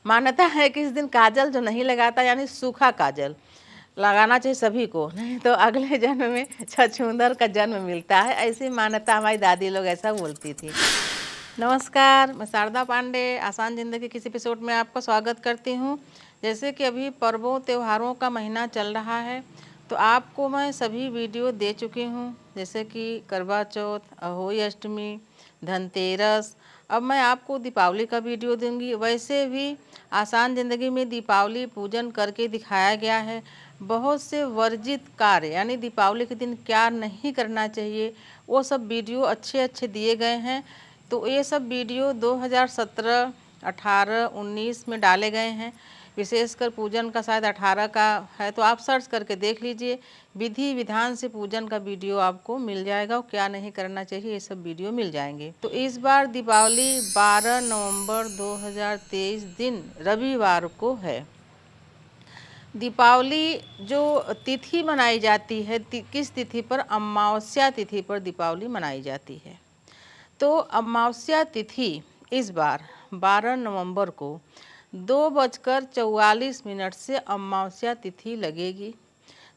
मान्यता है कि इस दिन काजल जो नहीं लगाता यानी सूखा काजल लगाना चाहिए सभी को, नहीं तो अगले जन्म में छछूंदर का जन्म मिलता है। ऐसी मान्यता हमारी दादी लोग ऐसा बोलती थी। नमस्कार, मैं शारदा पांडे आसान ज़िंदगी के किसी एपिसोड में आपका स्वागत करती हूँ। जैसे कि अभी पर्वों त्योहारों का महीना चल रहा है, तो आपको मैं सभी वीडियो दे चुकी हूँ, जैसे कि करवा चौथ, अहोई अष्टमी, धनतेरस। अब मैं आपको दीपावली का वीडियो दूंगी। वैसे भी आसान ज़िंदगी में दीपावली पूजन करके दिखाया गया है। बहुत से वर्जित कार्य यानी दीपावली के दिन क्या नहीं करना चाहिए, वो सब वीडियो अच्छे अच्छे दिए गए हैं। तो ये सब वीडियो 2017, 18, 19 में डाले गए हैं। विशेषकर पूजन का शायद 18 का है, तो आप सर्च करके देख लीजिए। विधि विधान से पूजन का वीडियो आपको मिल जाएगा और क्या नहीं करना चाहिए ये सब वीडियो मिल जाएंगे। तो इस बार दीपावली 12 नवंबर 2023 दिन रविवार को है। दीपावली जो तिथि मनाई जाती है, किस तिथि पर? अमावस्या तिथि पर दीपावली मनाई जाती है। तो अमावस्या तिथि इस बार 12 नवंबर को 2:44 से अमावस्या तिथि लगेगी,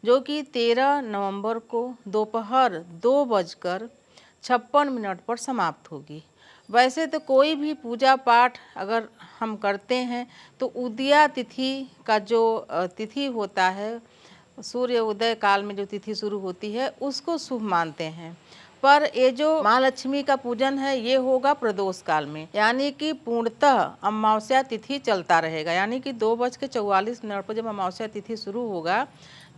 जो कि 13 नवंबर को दोपहर 2:56 पर समाप्त होगी। वैसे तो कोई भी पूजा पाठ अगर हम करते हैं तो उदया तिथि का जो तिथि होता है, सूर्य उदय काल में जो तिथि शुरू होती है उसको शुभ मानते हैं। पर ये जो महालक्ष्मी का पूजन है ये होगा प्रदोष काल में, यानी कि पूर्णतः अमावस्या तिथि चलता रहेगा। यानी कि 2:44 पर जब अमावस्या तिथि शुरू होगा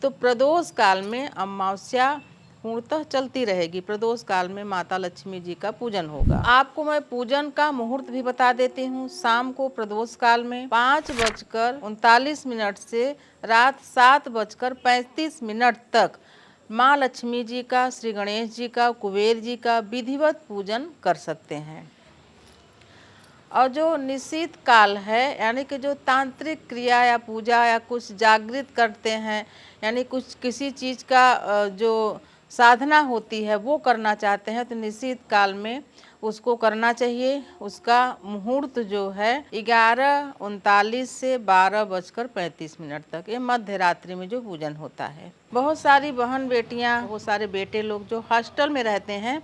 तो प्रदोष काल में अमावस्या पूर्णतः चलती रहेगी। प्रदोष काल में माता लक्ष्मी जी का पूजन होगा। आपको मैं पूजन का मुहूर्त भी बता देती हूँ। शाम को प्रदोष काल में 5:39 से रात 7:35 तक माँ लक्ष्मी जी का, श्री गणेश जी का, कुबेर जी का विधिवत पूजन कर सकते हैं। और जो निश्चित काल है, यानी कि जो तांत्रिक क्रिया या पूजा या कुछ जागृत करते हैं, यानी कुछ किसी चीज़ का जो साधना होती है वो करना चाहते हैं, तो निश्चित काल में उसको करना चाहिए। उसका मुहूर्त जो है 11:39 से 12:35 तक, ये मध्य रात्रि में जो पूजन होता है। बहुत सारी बहन बेटियां, बहुत सारे बेटे लोग जो हॉस्टल में रहते हैं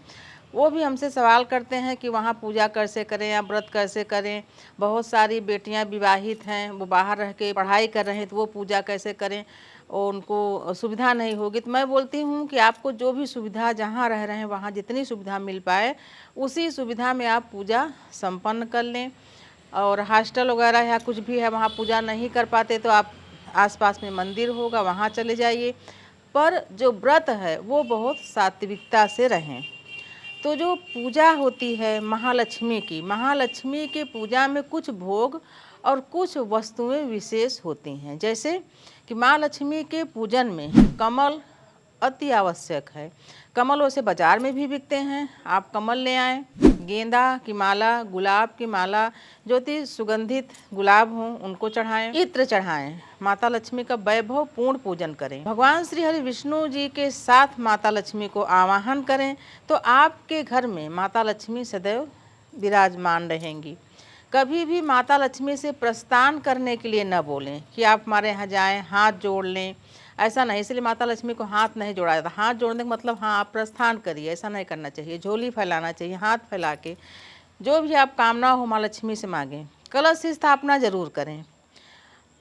वो भी हमसे सवाल करते हैं कि वहाँ पूजा कैसे करें या व्रत कैसे करें। बहुत सारी बेटियां विवाहित हैं, वो बाहर रह के पढ़ाई कर रहे हैं, तो वो पूजा कैसे करें और उनको सुविधा नहीं होगी। तो मैं बोलती हूँ कि आपको जो भी सुविधा, जहाँ रह रहे हैं वहाँ जितनी सुविधा मिल पाए उसी सुविधा में आप पूजा संपन्न कर लें। और हॉस्टल वगैरह या कुछ भी है वहाँ पूजा नहीं कर पाते तो आप आसपास में मंदिर होगा वहाँ चले जाइए। पर जो व्रत है वो बहुत सात्विकता से रहें। तो जो पूजा होती है महालक्ष्मी की, महालक्ष्मी के पूजा में कुछ भोग और कुछ वस्तुएं विशेष होती हैं। जैसे कि माँ लक्ष्मी के पूजन में कमल अति आवश्यक है। कमल वैसे बाजार में भी बिकते हैं, आप कमल ले आएँ। गेंदा की माला, गुलाब की माला, जो कि सुगंधित गुलाब हों उनको चढ़ाएं। इत्र चढ़ाएं। माता लक्ष्मी का वैभव पूर्ण पूजन करें। भगवान श्री हरि विष्णु जी के साथ माता लक्ष्मी को आवाहन करें तो आपके घर में माता लक्ष्मी सदैव विराजमान रहेंगी। कभी भी माता लक्ष्मी से प्रस्थान करने के लिए न बोलें कि आप हमारे यहाँ जाएं, हाथ जोड़ लें, ऐसा नहीं। इसलिए माता लक्ष्मी को हाथ नहीं जोड़ा जाता। हाथ जोड़ने का मतलब हाँ आप प्रस्थान करिए, ऐसा नहीं करना चाहिए। झोली फैलाना चाहिए, हाथ फैला के जो भी आप कामना हो माँ लक्ष्मी से मांगें। कलश स्थापना जरूर करें।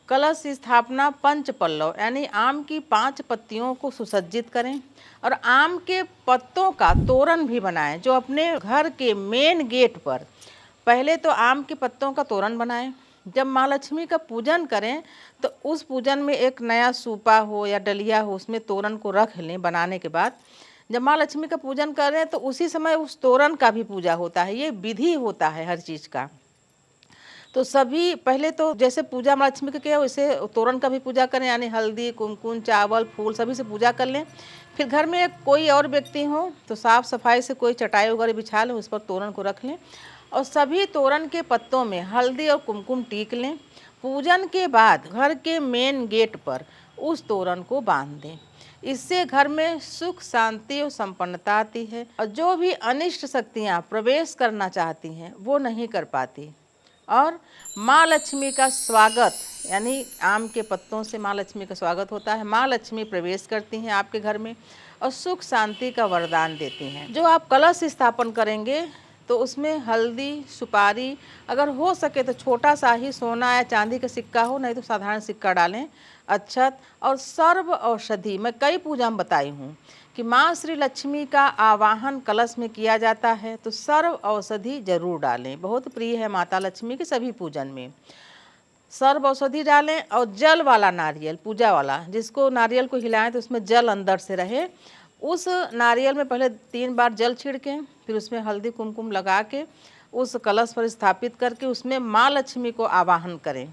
कलश स्थापना पंच पल्लव यानी आम की 5 पत्तियों को सुसज्जित करें और आम के पत्तों का तोरण भी बनाएं। जो अपने घर के मेन गेट पर पहले तो आम के पत्तों का तोरण बनाएं। जब माँ लक्ष्मी का पूजन करें तो उस पूजन में एक नया सूपा हो या डलिया हो, उसमें तोरण को रख लें। बनाने के बाद जब माँ लक्ष्मी का पूजन करें तो उसी समय उस तोरण का भी पूजा होता है। ये विधि होता है हर चीज़ का। तो सभी पहले तो जैसे पूजा माँ लक्ष्मी का किया वैसे तोरण का भी पूजा करें, यानी हल्दी, कुमकुम, चावल, फूल सभी से पूजा कर लें। फिर घर में कोई और व्यक्ति हो तो साफ़ सफाई से कोई चटाई वगैरह बिछा लें, उस पर तोरण को रख लें और सभी तोरण के पत्तों में हल्दी और कुमकुम टीक लें। पूजन के बाद घर के मेन गेट पर उस तोरण को बांध दें। इससे घर में सुख, शांति और संपन्नता आती है और जो भी अनिष्ट शक्तियाँ प्रवेश करना चाहती हैं वो नहीं कर पाती और माँ लक्ष्मी का स्वागत, यानी आम के पत्तों से माँ लक्ष्मी का स्वागत होता है। माँ लक्ष्मी प्रवेश करती हैं आपके घर में और सुख शांति का वरदान देती हैं। जो आप कलश स्थापन करेंगे तो उसमें हल्दी, सुपारी, अगर हो सके तो छोटा सा ही सोना या चांदी का सिक्का हो, नहीं तो साधारण सिक्का डालें, अक्षत और सर्व औषधि। मैं कई पूजा में बताई हूँ कि माँ श्री लक्ष्मी का आवाहन कलश में किया जाता है तो सर्व औषधि जरूर डालें। बहुत प्रिय है माता लक्ष्मी के सभी पूजन में। सर्व औषधि डालें और जल वाला नारियल, पूजा वाला, जिसको नारियल को हिलाएं तो उसमें जल अंदर से रहे, उस नारियल में पहले 3 बार जल छिड़कें, फिर उसमें हल्दी कुमकुम लगा के उस कलश पर स्थापित करके उसमें माँ लक्ष्मी को आवाहन करें।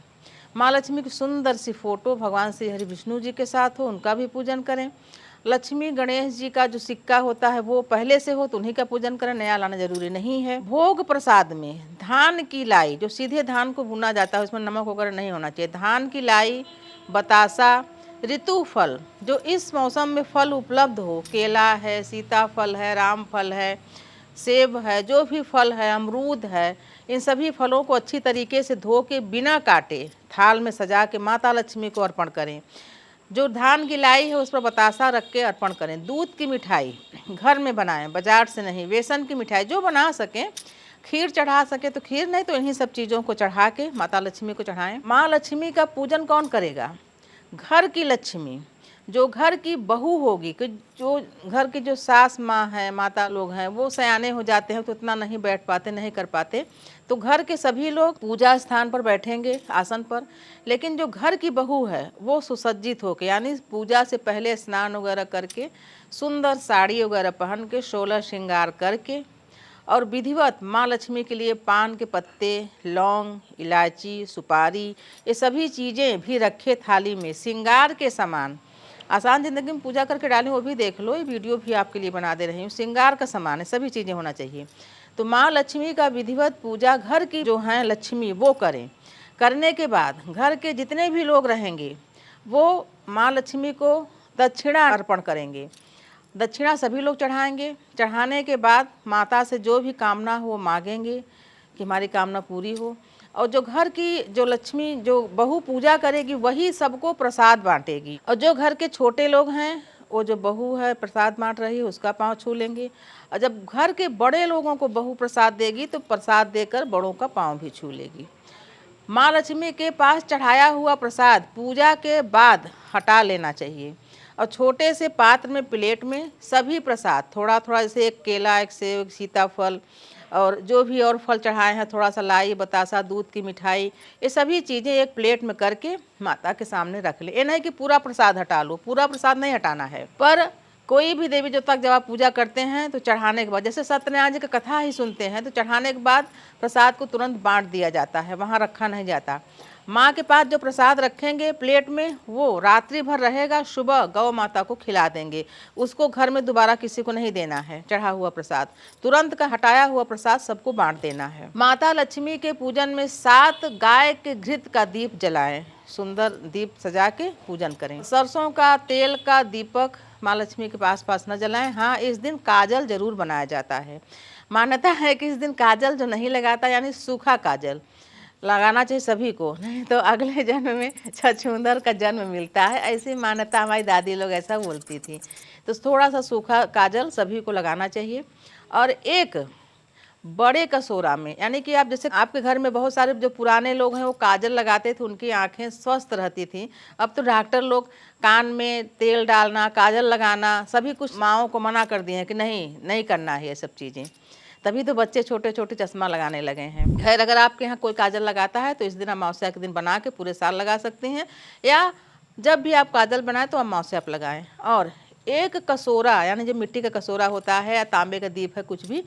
माँ लक्ष्मी की सुंदर सी फोटो भगवान श्री हरि विष्णु जी के साथ हो, उनका भी पूजन करें। लक्ष्मी गणेश जी का जो सिक्का होता है वो पहले से हो तो उन्हीं का पूजन करें, नया लाना जरूरी नहीं है। भोग प्रसाद में धान की लाई, जो सीधे धान को भुना जाता है, उसमें नमक वगैरह नहीं होना चाहिए। धान की लाई, बतासा, ऋतु फल, जो इस मौसम में फल उपलब्ध हो, केला है, सीताफल है, राम फल है, सेब है, जो भी फल है, अमरूद है, इन सभी फलों को अच्छी तरीके से धो के बिना काटे थाल में सजा के माता लक्ष्मी को अर्पण करें। जो धान की लाई है उस पर बतासा रख के अर्पण करें। दूध की मिठाई घर में बनाएं, बाजार से नहीं। बेसन की मिठाई जो बना सकें, खीर चढ़ा सके तो खीर, नहीं तो इन्हीं सब चीज़ों को चढ़ा के माता लक्ष्मी को चढ़ाएं। माँ लक्ष्मी का पूजन कौन करेगा? घर की लक्ष्मी, जो घर की बहू होगी, कि जो घर की जो सास माँ है, माता लोग हैं, वो सयाने हो जाते हैं तो उतना नहीं बैठ पाते, नहीं कर पाते, तो घर के सभी लोग पूजा स्थान पर बैठेंगे आसन पर। लेकिन जो घर की बहू है वो सुसज्जित होकर, यानी पूजा से पहले स्नान वगैरह करके, सुंदर साड़ी वगैरह पहन के, 16 श्रृंगार करके और विधिवत माँ लक्ष्मी के लिए पान के पत्ते, लौंग, इलायची, सुपारी, ये सभी चीज़ें भी रखे थाली में। श्रृंगार के सामान आसान ज़िंदगी में पूजा करके डालें, वो भी देख लो, ये वीडियो भी आपके लिए बना दे रही हूँ। श्रृंगार का सामान है, सभी चीज़ें होना चाहिए। तो माँ लक्ष्मी का विधिवत पूजा घर की जो हैं लक्ष्मी वो करें। करने के बाद घर के जितने भी लोग रहेंगे वो माँ लक्ष्मी को दक्षिणा अर्पण करेंगे। दक्षिणा सभी लोग चढ़ाएंगे। चढ़ाने के बाद माता से जो भी कामना हो वो मांगेंगे कि हमारी कामना पूरी हो। और जो घर की जो लक्ष्मी, जो बहू पूजा करेगी, वही सबको प्रसाद बांटेगी। और जो घर के छोटे लोग हैं, वो जो बहू है प्रसाद बांट रही है उसका पाँव छू लेंगे। और जब घर के बड़े लोगों को बहू प्रसाद देगी तो प्रसाद देकर बड़ों का पाँव भी छू लेगी। माँ लक्ष्मी के पास चढ़ाया हुआ प्रसाद पूजा के बाद हटा लेना चाहिए और छोटे से पात्र में, प्लेट में सभी प्रसाद थोड़ा थोड़ा, जैसे एक केला, एक सेब, एक सीताफल और जो भी और फल चढ़ाए हैं, थोड़ा सा लाई, बतासा, दूध की मिठाई, ये सभी चीज़ें एक प्लेट में करके माता के सामने रख ले। ये नहीं कि पूरा प्रसाद हटा लो, पूरा प्रसाद नहीं हटाना है। पर कोई भी देवी देवता जब आप पूजा करते हैं तो चढ़ाने के बाद, जैसे सत्यनारायण जी का कथा ही सुनते हैं, तो चढ़ाने के बाद प्रसाद को तुरंत बांट दिया जाता है, वहाँ रखा नहीं जाता। माँ के पास जो प्रसाद रखेंगे प्लेट में, वो रात्रि भर रहेगा, सुबह गौ माता को खिला देंगे। उसको घर में दोबारा किसी को नहीं देना है। चढ़ा हुआ प्रसाद तुरंत का हटाया हुआ प्रसाद सबको बांट देना है। माता लक्ष्मी के पूजन में 7 गाय के घृत का दीप जलाएं। सुंदर दीप सजा के पूजन करें। सरसों का तेल का दीपक माँ लक्ष्मी के पास न जलाएं। हाँ, इस दिन काजल जरूर बनाया जाता है। मान्यता है कि इस दिन काजल जो नहीं लगाता, यानी सूखा काजल लगाना चाहिए सभी को, नहीं तो अगले जन्म में छछूंदर का जन्म मिलता है। ऐसी मान्यता हमारी दादी लोग ऐसा बोलती थी। तो थोड़ा सा सूखा काजल सभी को लगाना चाहिए। और एक बड़े कटोरा में, यानी कि आप जैसे आपके घर में बहुत सारे जो पुराने लोग हैं वो काजल लगाते थे, उनकी आंखें स्वस्थ रहती थी। अब तो डॉक्टर लोग कान में तेल डालना, काजल लगाना, सभी कुछ माँओं को मना कर दिए हैं कि नहीं करना है ये सब चीज़ें। तभी तो बच्चे छोटे छोटे चश्मा लगाने लगे हैं। खैर, अगर आपके यहाँ कोई काजल लगाता है तो इस दिन अमावस्या के दिन बना के पूरे साल लगा सकते हैं, या जब भी आप काजल बनाएं तो अमावस्या आप लगाएं। और एक कटोरा, यानी जो मिट्टी का कटोरा होता है या तांबे का दीप है कुछ भी,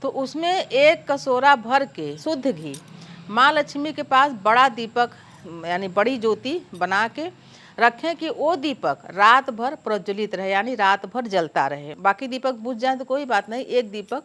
तो उसमें 1 कटोरा भर के शुद्ध घी, माँ लक्ष्मी के पास बड़ा दीपक यानी बड़ी ज्योति बना के रखें कि वो दीपक रात भर प्रज्वलित रहे, यानी रात भर जलता रहे। बाकी दीपक बुझ जाए तो कोई बात नहीं, एक दीपक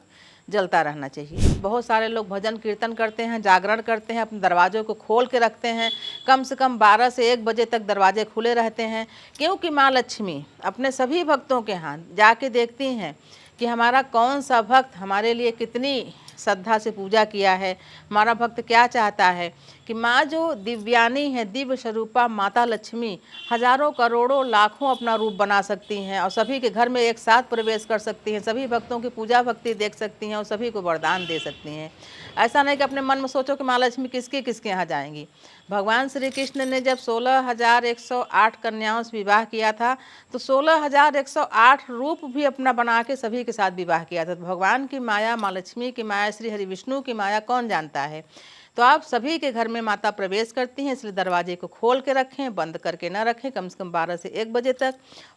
जलता रहना चाहिए। बहुत सारे लोग भजन कीर्तन करते हैं, जागरण करते हैं, अपने दरवाज़ों को खोल के रखते हैं। कम से कम 12 से 1 बजे तक दरवाजे खुले रहते हैं, क्योंकि माँ लक्ष्मी अपने सभी भक्तों के यहाँ जाके देखती हैं कि हमारा कौन सा भक्त हमारे लिए कितनी श्रद्धा से पूजा किया है, हमारा भक्त क्या चाहता है कि माँ जो दिव्यानी है, दिव्य स्वरूपा माता लक्ष्मी हजारों करोड़ों लाखों अपना रूप बना सकती हैं और सभी के घर में एक साथ प्रवेश कर सकती हैं, सभी भक्तों की पूजा भक्ति देख सकती हैं और सभी को वरदान दे सकती हैं। ऐसा नहीं कि अपने मन में सोचो कि माँ लक्ष्मी किसके किसके यहाँ जाएंगी। भगवान श्री कृष्ण ने जब 16,108 कन्याओं से विवाह किया था तो 16,108 रूप भी अपना बना के सभी के साथ विवाह किया था। तो भगवान की माया, माँ लक्ष्मी की माया, श्री हरि विष्णु की माया कौन जानता है। तो आप सभी के घर में माता प्रवेश करती हैं, इसलिए दरवाजे को खोल के रखें, बंद करके ना रखें। कम से कम 12 से 1 बजे तक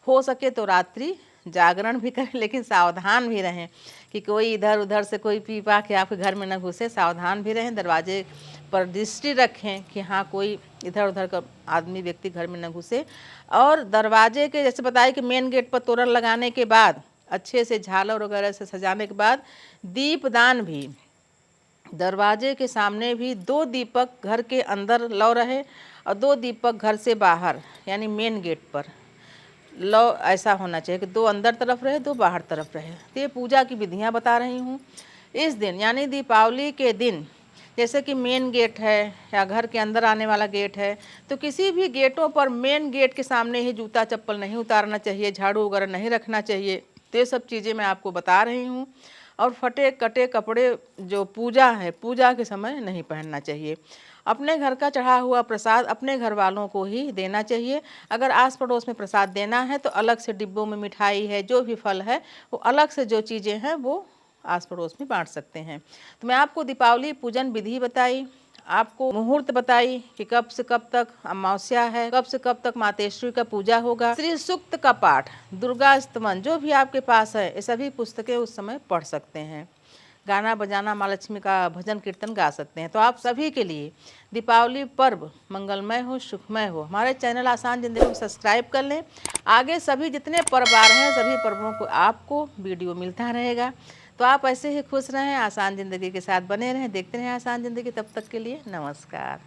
हो सके तो रात्रि जागरण भी करें, लेकिन सावधान भी रहें कि कोई इधर उधर से कोई पी पा के आपके घर में न घुसे। सावधान भी रहें, दरवाजे पर दृष्टि रखें कि हाँ कोई इधर उधर का आदमी व्यक्ति घर में न घुसे। और दरवाजे के जैसे बताया कि मेन गेट पर तोरण लगाने के बाद अच्छे से झालर वगैरह से सजाने के बाद दीपदान भी दरवाजे के सामने भी 2 दीपक घर के अंदर लौ रहे और 2 दीपक घर से बाहर यानी मेन गेट पर लौ। ऐसा होना चाहिए कि 2 अंदर तरफ रहे, 2 बाहर तरफ रहे। तो ये पूजा की विधियाँ बता रही हूँ। इस दिन यानी दीपावली के दिन जैसे कि मेन गेट है या घर के अंदर आने वाला गेट है तो किसी भी गेटों पर मेन गेट के सामने ही जूता चप्पल नहीं उतारना चाहिए, झाड़ू वगैरह नहीं रखना चाहिए। तो ये सब चीज़ें मैं आपको बता रही हूँ। और फटे कटे कपड़े जो पूजा है, पूजा के समय नहीं पहनना चाहिए। अपने घर का चढ़ा हुआ प्रसाद अपने घर वालों को ही देना चाहिए। अगर आस पड़ोस में प्रसाद देना है तो अलग से डिब्बों में मिठाई है, जो भी फल है वो अलग से जो चीज़ें हैं वो आस पड़ोस में बांट सकते हैं। तो मैं आपको दीपावली पूजन विधि बताई, आपको मुहूर्त बताई कि कब से कब तक अमावस्या है, कब से कब तक मातेश्वरी का पूजा होगा। श्री सूक्त का पाठ, दुर्गा स्तवन जो भी आपके पास है ये सभी पुस्तकें उस समय पढ़ सकते हैं। गाना बजाना, माँ लक्ष्मी का भजन कीर्तन गा सकते हैं। तो आप सभी के लिए दीपावली पर्व मंगलमय हो, सुखमय हो। हमारे चैनल आसान जिंदगी को सब्सक्राइब कर लें। आगे सभी जितने पर्व आ रहे हैं सभी पर्वों को आपको वीडियो मिलता रहेगा। तो आप ऐसे ही खुश रहें, आसान ज़िंदगी के साथ बने रहें, देखते रहें आसान ज़िंदगी। तब तक के लिए नमस्कार।